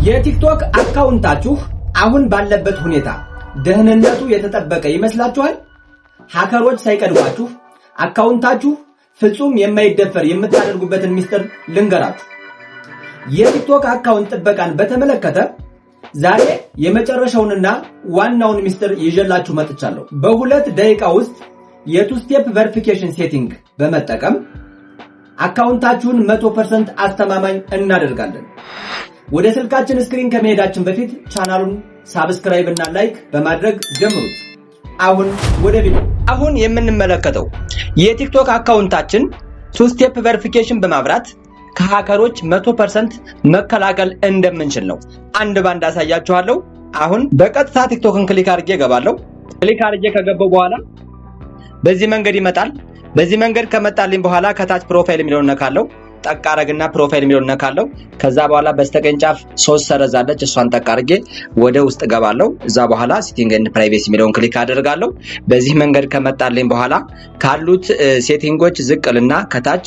የቲክቶክ አካውንታችሁ አሁን ባለበት ሁኔታ ደህንነቱ የተጠበቀ ይመስላችኋል? ሃከሮች ሳይቀድሟችሁ አካውንታችሁ ፍጹም የማይደፈር የምታደርጉበትን ሚስጥር ልንገራችሁ። የቲክቶክ አካውንት ጥበቃን በተመለከተ ዛሬ የመጨረሻውንና ዋናውን ሚስጥር ይዤላችሁ መጥቻለሁ። በሁለት ደቂቃ ውስጥ የቱ ስቴፕ ቬሪፊኬሽን ሴቲንግ በመጠቀም አካውንታችሁን 100% አስተማማኝ እናደርጋለን። ወደ ስልካችን ስክሪን ከመሄዳችን በፊት ቻናሉን ሳብስክራይብ እና ላይክ በማድረግ ጀምሩት። አሁን ወደ ቪዲዮ። አሁን የምንመለከተው የቲክቶክ አካውንታችን ቱ ስቴፕ ቬሪፊኬሽን በማብራት ከሃከሮች 100% መከላከል እንደምንችል ነው። አንድ ባንድ አሳያችኋለሁ። አሁን በቀጥታ ቲክቶክን ክሊክ አድርጌ እገባለሁ። ክሊክ አድርጌ ከገባው በኋላ በዚህ መንገድ ይመጣል። በዚህ መንገድ ከመጣልኝ በኋላ ከታች ፕሮፋይል የሚለውን ነካለው። ጠቅ አረግና ፕሮፋይል የሚለውን ነካለው። ከዛ በኋላ በስተቀኝ ጫፍ 3 ሰረዝ አለች፣ እሷን ጠቅ አድርጌ ወደ ውስጥ ገባለሁ። እዛ በኋላ ሴቲንግ ኤንድ ፕራይቬሲ የሚለውን ክሊክ አደርጋለሁ። በዚህ መንገድ ከመጣልኝ በኋላ ካሉት ሴቲንጎች ዝቅልና ከታች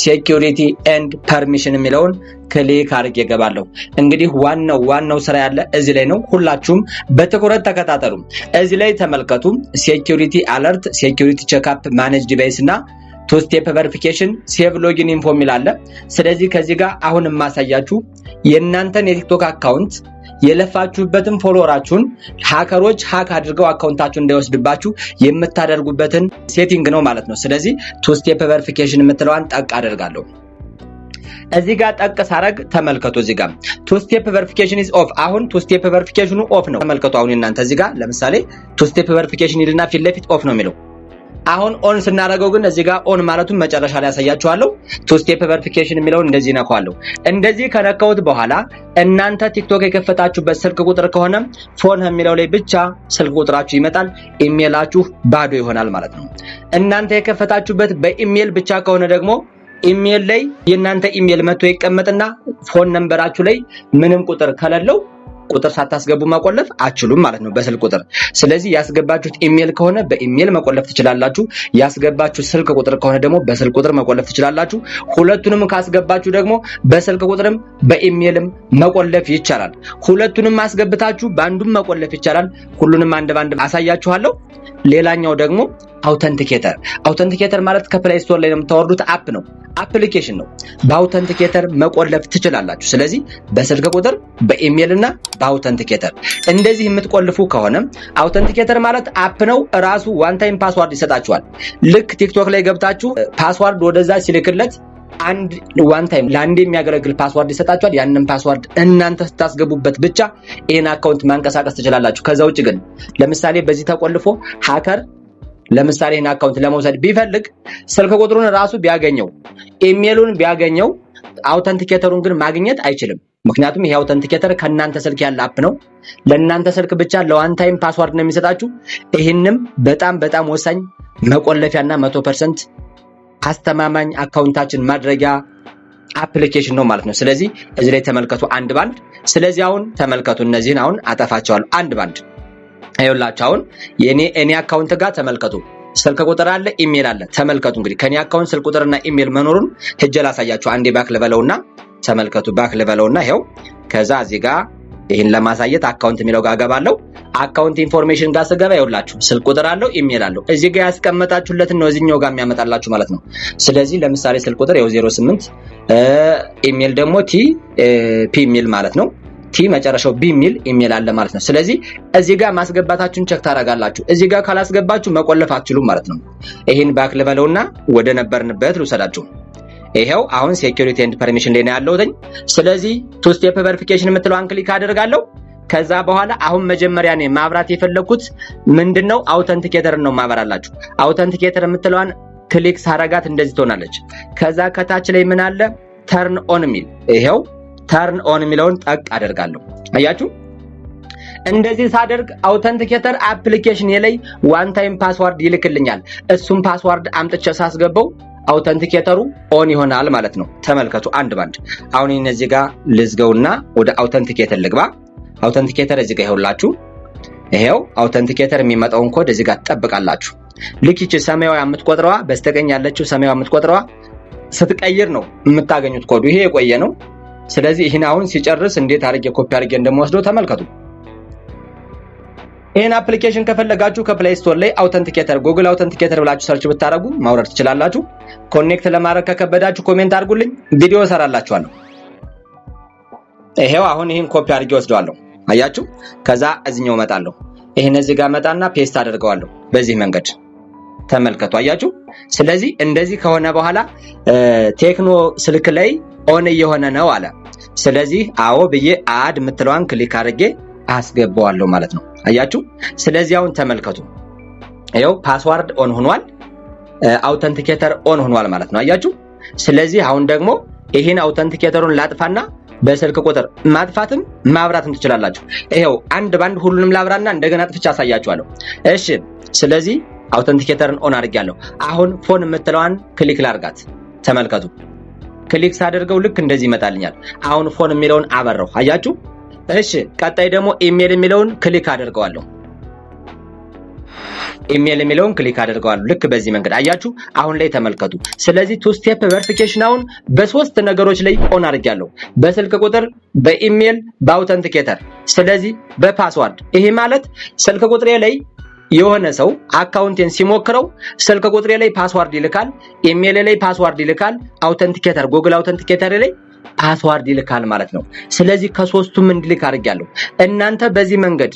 ሴኩሪቲ ኤንድ ፐርሚሽን የሚለውን ክሊክ አድርጌ ገባለሁ። እንግዲህ ዋናው ስራ ያለ እዚህ ላይ ነው። ሁላችሁም በትኩረት ተከታተሉ። እዚህ ላይ ተመልከቱ። ሴኩሪቲ አለርት፣ ሴኩሪቲ ቼክአፕ፣ ማኔጅ ዲቫይስ እና ቱ ስቴፕ ቬሪፊኬሽን፣ ሴቭ ሎጊን ኢንፎ የሚል አለ። ስለዚህ ከዚህ ጋር አሁን የማሳያችሁ የእናንተን የቲክቶክ አካውንት የለፋችሁበትን ፎሎወራችሁን ሃከሮች ሃክ አድርገው አካውንታችሁን እንዳይወስድባችሁ የምታደርጉበትን ሴቲንግ ነው ማለት ነው። ስለዚህ ቱ ስቴፕ ቬሪፊኬሽን የምትለዋን ጠቅ አደርጋለሁ። እዚህ ጋር ጠቅ ሳረግ ተመልከቱ። እዚህ ጋር ቱ ስቴፕ ቬሪፊኬሽን ኢዝ ኦፍ። አሁን ቱ ስቴፕ ቬሪፊኬሽኑ ኦፍ ነው። ተመልከቱ። አሁን እናንተ እዚህ ጋር ለምሳሌ ቱ ስቴፕ ቬሪፊኬሽን ይልና ፊት ለፊት ኦፍ ነው የሚለው። አሁን ኦን ስናደርገው ግን እዚህ ጋር ኦን ማለቱን መጨረሻ ላይ ያሳያችኋለሁ። ቱ ስቴፕ ቬሪፊኬሽን የሚለውን እንደዚህ ነካዋለሁ። እንደዚህ ከነካውት በኋላ እናንተ ቲክቶክ የከፈታችሁበት ስልክ ቁጥር ከሆነ ፎን የሚለው ላይ ብቻ ስልክ ቁጥራችሁ ይመጣል፣ ኢሜላችሁ ባዶ ይሆናል ማለት ነው። እናንተ የከፈታችሁበት በኢሜል ብቻ ከሆነ ደግሞ ኢሜል ላይ የእናንተ ኢሜል መጥቶ ይቀመጥና ፎን ነምበራችሁ ላይ ምንም ቁጥር ከሌለው ቁጥር ሳታስገቡ መቆለፍ አትችሉም ማለት ነው በስልክ ቁጥር። ስለዚህ ያስገባችሁት ኢሜል ከሆነ በኢሜል መቆለፍ ትችላላችሁ። ያስገባችሁት ስልክ ቁጥር ከሆነ ደግሞ በስልክ ቁጥር መቆለፍ ትችላላችሁ። ሁለቱንም ካስገባችሁ ደግሞ በስልክ ቁጥርም በኢሜልም መቆለፍ ይቻላል። ሁለቱንም አስገብታችሁ በአንዱም መቆለፍ ይቻላል። ሁሉንም አንድ ባንድ አሳያችኋለሁ። ሌላኛው ደግሞ አውተንቲኬተር ማለት ከፕሌይ ስቶር ላይ የምታወርዱት አፕ ነው፣ አፕሊኬሽን ነው። በአውተንቲኬተር መቆለፍ ትችላላችሁ። ስለዚህ በስልክ ቁጥር በኢሜል እና በአውተንቲኬተር እንደዚህ የምትቆልፉ ከሆነ አውተንቲኬተር ማለት አፕ ነው። ራሱ ዋን ታይም ፓስዋርድ ይሰጣችኋል። ልክ ቲክቶክ ላይ ገብታችሁ ፓስዋርድ ወደዛ ሲልክለት አንድ ዋን ታይም ለአንዴ የሚያገለግል ፓስዋርድ ይሰጣችኋል። ያንን ፓስዋርድ እናንተ ስታስገቡበት ብቻ ይሄን አካውንት ማንቀሳቀስ ትችላላችሁ። ከዛ ውጭ ግን ለምሳሌ በዚህ ተቆልፎ ሃከር ለምሳሌ ይሄን አካውንት ለመውሰድ ቢፈልግ ስልክ ቁጥሩን ራሱ ቢያገኘው ኢሜሉን ቢያገኘው አውተንቲኬተሩን ግን ማግኘት አይችልም። ምክንያቱም ይሄ አውተንቲኬተር ከናንተ ስልክ ያለ አፕ ነው። ለናንተ ስልክ ብቻ ለዋን ታይም ፓስዋርድ ነው የሚሰጣችሁ። ይሄንም በጣም ወሳኝ መቆለፊያና 100% አስተማማኝ አካውንታችን ማድረጊያ አፕሊኬሽን ነው ማለት ነው። ስለዚህ እዚህ ላይ ተመልከቱ አንድ ባንድ። ስለዚህ አሁን ተመልከቱ፣ እነዚህን አሁን አጠፋቸዋለሁ አንድ ባንድ። አይውላችሁ አሁን የኔ አካውንት ጋር ተመልከቱ፣ ስልክ ቁጥር አለ፣ ኢሜል አለ። ተመልከቱ እንግዲህ ከኔ አካውንት ስልክ ቁጥርና ኢሜል መኖሩን ሄጄ ላሳያችሁ። አንዴ ባክ ልበለውና ተመልከቱ፣ ባክ ልበለውና ይሄው። ከዛ እዚህ ጋር ይሄን ለማሳየት አካውንት የሚለው ጋር ገባለሁ። አካውንት ኢንፎርሜሽን ጋር ስገባ ይውላችሁ ስልክ ቁጥር አለው፣ ኢሜል አለው። እዚህ ጋር ያስቀመጣችሁለትን ነው እዚህኛው ጋር የሚያመጣላችሁ ማለት ነው። ስለዚህ ለምሳሌ ስልክ ቁጥር ይኸው 08 ኢሜል ደግሞ ፒ ሚል ማለት ነው። ቲ መጨረሻው ቢ ሚል ኢሜል አለ ማለት ነው። ስለዚህ እዚህ ጋር ማስገባታችሁን ቼክ ታረጋላችሁ። እዚህ ጋር ካላስገባችሁ መቆለፍ አትችሉም ማለት ነው። ይሄን ባክ ልበለውና ወደ ነበርንበት ልውሰዳችሁ። ይሄው አሁን ሴኩሪቲ ኤንድ ፐርሚሽን ላይ ነው ያለሁት። ስለዚህ ቱ ስቴፕ ቬሪፊኬሽን የምትለዋን ክሊክ አደርጋለሁ። ከዛ በኋላ አሁን መጀመሪያ ነው ማብራት የፈለኩት ምንድነው አውተንቲኬተርን ነው ማበራላችሁ። አውተንቲኬተር የምትለዋን ክሊክ ሳረጋት እንደዚህ ትሆናለች። ከዛ ከታች ላይ ምን አለ ተርን ኦን ሚል፣ ይሄው ተርን ኦን የሚለውን ጠቅ አደርጋለሁ። አያችሁ እንደዚህ ሳደርግ አውተንቲኬተር አፕሊኬሽን ላይ ዋን ታይም ፓስዋርድ ይልክልኛል። እሱም ፓስዋርድ አምጥቼ ሳስገባው አውተንቲኬተሩ ኦን ይሆናል ማለት ነው። ተመልከቱ አንድ ባንድ። አሁን እነዚህ ጋር ልዝገውና ወደ አውተንቲኬተር ልግባ። አውተንቲኬተር እዚህ ጋር ይኸውላችሁ፣ ይሄው አውተንቲኬተር የሚመጣውን ኮድ እዚህ ጋር ተጠብቃላችሁ። ልክቺ ሰማያዊ የምትቆጥረዋ በስተቀኝ ያለችው ሰማያዊ የምትቆጥረዋ ስትቀይር ነው የምታገኙት ኮዱ። ይሄ የቆየ ነው። ስለዚህ ይሄን አሁን ሲጨርስ እንዴት አድርጌ ኮፒ አድርጌ እንደምወስደው ተመልከቱ። ይሄን አፕሊኬሽን ከፈለጋችሁ ከፕሌይ ስቶር ላይ አውተንቲኬተር ጉግል አውተንቲኬተር ብላችሁ ሰርች ብታረጉ ማውረድ ትችላላችሁ። ኮኔክት ለማድረግ ከከበዳችሁ ኮሜንት አድርጉልኝ፣ ቪዲዮ እሰራላችኋለሁ። ይሄው አሁን ይሄን ኮፒ አድርጌ ወስደዋለሁ። አያችሁ? ከዛ እዚህኛው መጣለሁ። ይሄን እዚህ ጋር መጣና ፔስት አደርገዋለሁ። በዚህ መንገድ ተመልከቱ። አያችሁ? ስለዚህ እንደዚህ ከሆነ በኋላ ቴክኖ ስልክ ላይ ኦን እየሆነ ነው አለ። ስለዚህ አዎ ብዬ አድ የምትለዋን ክሊክ አድርጌ አስገባዋለሁ ማለት ነው። አያችሁ? ስለዚህ አሁን ተመልከቱ። ይሄው ፓስዋርድ ኦን ሆኗል፣ አውተንቲኬተር ኦን ሆኗል ማለት ነው። አያችሁ? ስለዚህ አሁን ደግሞ ይሄን አውተንቲኬተሩን ላጥፋና በስልክ ቁጥር ማጥፋትም ማብራትም ትችላላችሁ። ይሄው አንድ ባንድ ሁሉንም ላብራና እንደገና አጥፍቼ አሳያችኋለሁ። እሺ፣ ስለዚህ አውተንቲኬተርን ኦን አድርጌያለሁ። አሁን ፎን የምትለዋን ክሊክ ላርጋት። ተመልከቱ። ክሊክ ሳደርገው ልክ እንደዚህ ይመጣልኛል። አሁን ፎን የሚለውን አበራው። አያችሁ? እሺ፣ ቀጣይ ደግሞ ኢሜል የሚለውን ክሊክ አደርገዋለሁ። ኢሜል የሚለውን ክሊክ አደርገዋለሁ። ልክ በዚህ መንገድ አያችሁ? አሁን ላይ ተመልከቱ። ስለዚህ ቱ ስቴፕ ቬሪፊኬሽን አሁን በሶስት ነገሮች ላይ ኦን አድርጌያለሁ። በስልክ ቁጥር፣ በኢሜል፣ በአውተንቲኬተር፣ ስለዚህ በፓስዋርድ። ይሄ ማለት ስልክ ቁጥሬ ላይ የሆነ ሰው አካውንቴን ሲሞክረው ስልክ ቁጥሬ ላይ ፓስዋርድ ይልካል፣ ኢሜል ላይ ፓስዋርድ ይልካል፣ አውተንቲኬተር ጉግል አውተንቲኬተር ላይ ፓስዋርድ ይልካል ማለት ነው። ስለዚህ ከሶስቱም እንዲልክ አድርጌያለሁ። እናንተ በዚህ መንገድ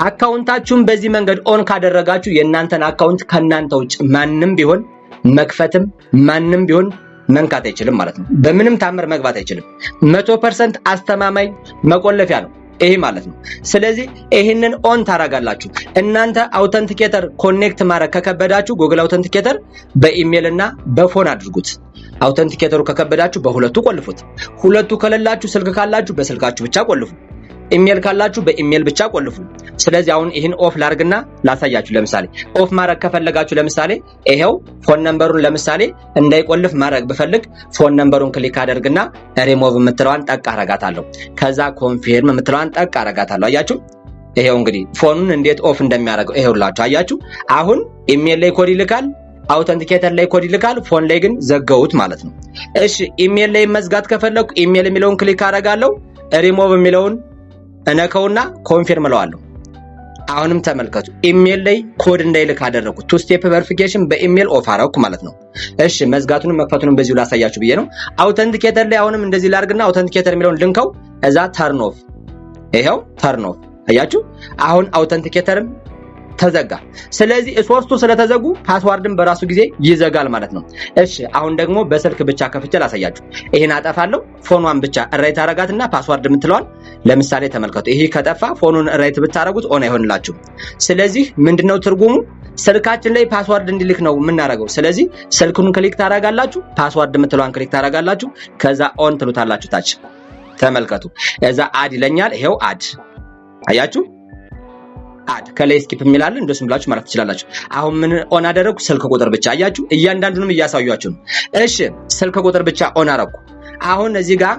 አካውንታችሁን በዚህ መንገድ ኦን ካደረጋችሁ የእናንተን አካውንት ከናንተ ውጭ ማንንም ቢሆን መክፈትም ማንንም ቢሆን መንካት አይችልም ማለት ነው። በምንም ታምር መግባት አይችልም። 100% አስተማማኝ መቆለፊያ ነው ይሄ ማለት ነው። ስለዚህ ይሄንን ኦን ታረጋላችሁ። እናንተ አውተንቲኬተር ኮኔክት ማድረግ ከከበዳችሁ ጉግል አውተንቲኬተር በኢሜል እና በፎን አድርጉት። አውተንቲኬተሩ ከከበዳችሁ በሁለቱ ቆልፉት። ሁለቱ ከሌላችሁ ስልክ ካላችሁ በስልካችሁ ብቻ ቆልፉ። ኢሜል ካላችሁ በኢሜል ብቻ ቆልፉ። ስለዚህ አሁን ይሄን ኦፍ ላርግና ላሳያችሁ። ለምሳሌ ኦፍ ማድረግ ከፈለጋችሁ ለምሳሌ ይሄው ፎን ነምበሩን ለምሳሌ እንዳይቆልፍ ማድረግ ብፈልግ ፎን ነምበሩን ክሊክ አደርግና ሪሞቭ የምትለዋን ጠቅ አረጋታለሁ። ከዛ ኮንፊርም የምትለዋን ጠቅ አረጋታለሁ። አያችሁ? ይሄው እንግዲህ ፎኑን እንዴት ኦፍ እንደሚያደርገው ይሄውላችሁ። አያችሁ? አሁን ኢሜል ላይ ኮድ ይልካል፣ አውተንቲኬተር ላይ ኮድ ይልካል፣ ፎን ላይ ግን ዘገውት ማለት ነው። እሺ፣ ኢሜል ላይ መዝጋት ከፈለኩ ኢሜል የሚለውን ክሊክ አረጋለሁ፣ ሪሞቭ የሚለውን እነከውና ኮንፊርም እለዋለሁ። አሁንም ተመልከቱ፣ ኢሜል ላይ ኮድ እንዳይልክ አደረኩት። ቱ ስቴፕ ቬሪፊኬሽን በኢሜል ኦፍ አረኩ ማለት ነው። እሺ፣ መዝጋቱንም መክፈቱንም በዚሁ ላሳያችሁ ብዬ ነው። አውተንቲኬተር ላይ አሁንም እንደዚህ ላርግና አውተንቲኬተር የሚለውን ልንከው፣ እዛ ተርን ኦፍ። ይሄው ተርን ኦፍ። አያችሁ? አሁን አውተንቲኬተርም ተዘጋ። ስለዚህ ሶስቱ ስለተዘጉ ፓስዋርድን በራሱ ጊዜ ይዘጋል ማለት ነው። እሺ፣ አሁን ደግሞ በስልክ ብቻ ከፍቼ ላሳያችሁ። ይሄን አጠፋለሁ። ፎኗን ብቻ ራይት አረጋትና ፓስዋርድ የምትለዋል ለምሳሌ ተመልከቱ። ይሄ ከጠፋ ፎኑን ራይት ብታረጉት ኦን አይሆንላችሁ። ስለዚህ ምንድነው ትርጉሙ? ስልካችን ላይ ፓስዋርድ እንዲልክ ነው የምናረገው። ስለዚህ ስልኩን ክሊክ ታረጋላችሁ፣ ፓስዋርድ የምትለዋን ክሊክ ታረጋላችሁ፣ ከዛ ኦን ትሉታላችሁ። ታች ተመልከቱ። እዛ አድ ይለኛል። ይሄው አድ። አያችሁ? አድ ከላይ ስኪፕ የሚላል እንደሱም ብላችሁ ማለት ትችላላችሁ። አሁን ምን ኦን አደረኩ? ስልክ ቁጥር ብቻ። አያችሁ? እያንዳንዱንም እያሳዩአችሁ ነው። እሺ፣ ስልክ ቁጥር ብቻ ኦን አረኩ። አሁን እዚህ ጋር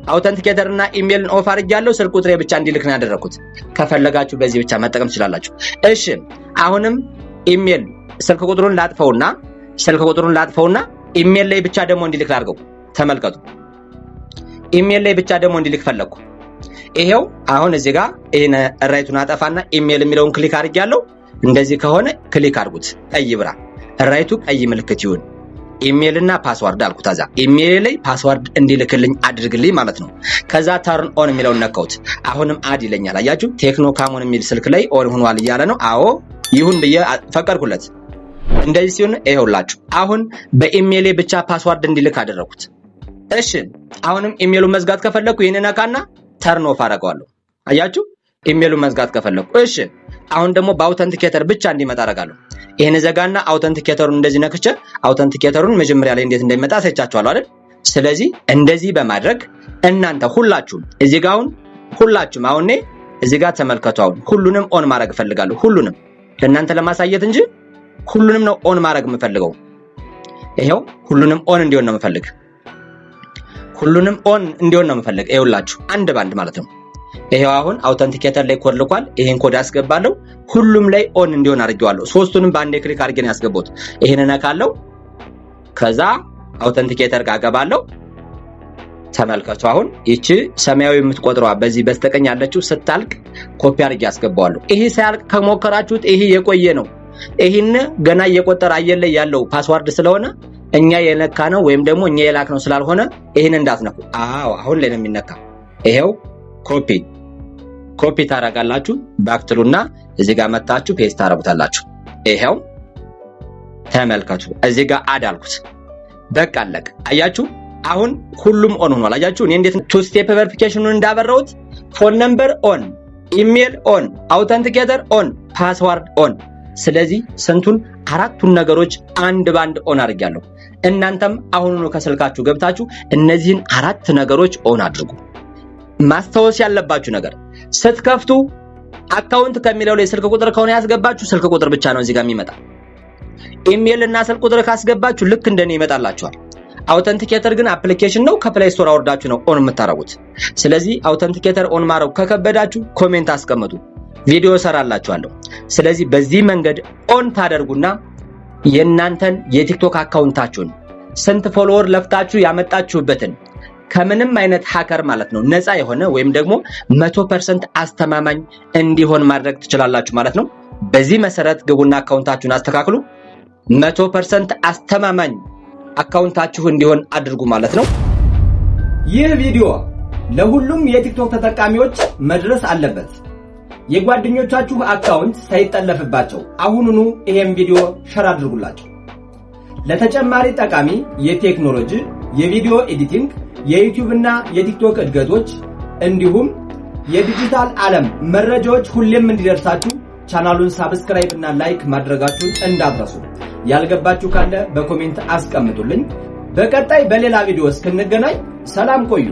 አውተንቲኬተር እና ኢሜልን ኦፍ አድርጌያለሁ። ስልክ ቁጥሬ ብቻ እንዲልክ ነው ያደረኩት። ከፈለጋችሁ በዚህ ብቻ መጠቀም ትችላላችሁ። እሺ፣ አሁንም ኢሜል ስልክ ቁጥሩን ላጥፈውና ኢሜል ላይ ብቻ ደግሞ እንዲልክ ላድርገው። ተመልከቱ። ኢሜል ላይ ብቻ ደግሞ እንዲልክ ፈለኩ። ይሄው አሁን እዚህ ጋር ይሄን ራይቱን አጠፋና ኢሜል የሚለውን ክሊክ አድርጌያለሁ። እንደዚህ ከሆነ ክሊክ አድርጉት። ቀይ ብራ ራይቱ ቀይ ምልክት ይሁን። ኢሜልና ፓስዋርድ አልኩት። አዛ ኢሜል ላይ ፓስዋርድ እንዲልክልኝ አድርግልኝ ማለት ነው። ከዛ ተርን ኦን የሚለውን ነካውት። አሁንም አድ ይለኛል። አያችሁ? ቴክኖ ካሞን የሚል ስልክ ላይ ኦን ሆኗል እያለ ነው። አዎ ይሁን ብዬ ፈቀድኩለት። እንደዚህ ሲሆን ይሄውላችሁ አሁን በኢሜል ብቻ ፓስዋርድ እንዲልክ አደረኩት። እሺ፣ አሁንም ኢሜሉን መዝጋት ከፈለኩ ይሄንን ነካና ተርን ኦፍ አደርገዋለሁ። አያችሁ? ኢሜሉን መዝጋት ከፈለኩ። እሺ፣ አሁን ደግሞ በአውተንቲኬተር ብቻ እንዲመጣ አደርጋለሁ። ይሄን ዘጋና አውተንቲኬተሩን እንደዚህ ነክቼ አውተንቲኬተሩን መጀመሪያ ላይ እንዴት እንደሚመጣ አሳይቻችኋለሁ አይደል? ስለዚህ እንደዚህ በማድረግ እናንተ ሁላችሁም እዚህ ጋር ሁላችሁም አሁን እዚህ ጋር ተመልከቱ። አሁን ሁሉንም ኦን ማድረግ ፈልጋለሁ። ሁሉንም ለእናንተ ለማሳየት እንጂ ሁሉንም ነው ኦን ማድረግ የምፈልገው። ይሄው ሁሉንም ኦን እንዲሆን ነው የምፈልግ። ይኸውላችሁ አንድ ባንድ ማለት ነው። ይሄው አሁን አውተንቲኬተር ላይ ኮድ ልኳል። ይሄን ኮድ አስገባለሁ። ሁሉም ላይ ኦን እንዲሆን አድርጌዋለሁ። ሶስቱንም በአንዴ ክሊክ አድርጌ ነው ያስገባሁት። ይሄን ነካለሁ። ከዛ አውተንቲኬተር ጋር ገባለሁ። ተመልከቱ። አሁን ይቺ ሰማያዊ የምትቆጥረዋ በዚህ በስተቀኝ ያለችው ስታልቅ ኮፒ አድርጌ አስገባዋለሁ። ይሄ ሳያልቅ ከሞከራችሁት ይሄ የቆየ ነው። ይሄን ገና እየቆጠረ አየር ላይ ያለው ፓስዋርድ ስለሆነ እኛ የነካ ነው ወይም ደግሞ እኛ የላክ ነው ስላልሆነ ይሄን እንዳትነኩ። አሁን ላይ ነው የሚነካ። ይሄው ኮፒ ታረጋላችሁ። ባክትሉና እዚህ ጋር መታችሁ ፔስት ታረጉታላችሁ። ይሄው ተመልከቱ። እዚህ ጋር አዳልኩት። በቃ አለቀ። አያችሁ? አሁን ሁሉም ኦን ሆኗል። አያችሁ? እኔ እንዴት ቱ ስቴፕ ቬሪፊኬሽኑን እንዳበራሁት ፎን ነምበር ኦን፣ ኢሜል ኦን፣ አውተንቲኬተር ኦን፣ ፓስዋርድ ኦን። ስለዚህ ስንቱን አራቱን ነገሮች አንድ ባንድ ኦን አድርጋለሁ። እናንተም አሁኑኑ ከስልካችሁ ገብታችሁ እነዚህን አራት ነገሮች ኦን አድርጉ። ማስተዋወስ ያለባችሁ ነገር ስትከፍቱ አካውንት ከሚለው ላይ ስልክ ቁጥር ከሆነ ያስገባችሁ ስልክ ቁጥር ብቻ ነው እዚህ ጋር የሚመጣ። ኢሜል እና ስልክ ቁጥር ካስገባችሁ ልክ እንደኔ ይመጣላችኋል። አውተንቲኬተር ግን አፕሊኬሽን ነው፣ ከፕሌይ ስቶር አውርዳችሁ ነው ኦን የምታረጉት። ስለዚህ አውተንቲኬተር ኦን ማድረግ ከከበዳችሁ ኮሜንት አስቀምጡ፣ ቪዲዮ ሰራላችኋለሁ። ስለዚህ በዚህ መንገድ ኦን ታደርጉና የእናንተን የቲክቶክ አካውንታችሁን ስንት ፎሎወር ለፍታችሁ ያመጣችሁበትን ከምንም አይነት ሃከር ማለት ነው ነፃ የሆነ ወይም ደግሞ 100% አስተማማኝ እንዲሆን ማድረግ ትችላላችሁ ማለት ነው። በዚህ መሰረት ግቡና አካውንታችሁን አስተካክሉ። 100% አስተማማኝ አካውንታችሁ እንዲሆን አድርጉ ማለት ነው። ይህ ቪዲዮ ለሁሉም የቲክቶክ ተጠቃሚዎች መድረስ አለበት። የጓደኞቻችሁ አካውንት ሳይጠለፍባቸው አሁኑኑ ይሄን ቪዲዮ ሼር አድርጉላቸው። ለተጨማሪ ጠቃሚ የቴክኖሎጂ፣ የቪዲዮ ኤዲቲንግ፣ የዩቲዩብ እና የቲክቶክ እድገቶች እንዲሁም የዲጂታል ዓለም መረጃዎች ሁሌም እንዲደርሳችሁ ቻናሉን ሰብስክራይብ እና ላይክ ማድረጋችሁን እንዳትረሱ። ያልገባችሁ ካለ በኮሜንት አስቀምጡልኝ። በቀጣይ በሌላ ቪዲዮ እስክንገናኝ ሰላም ቆዩ።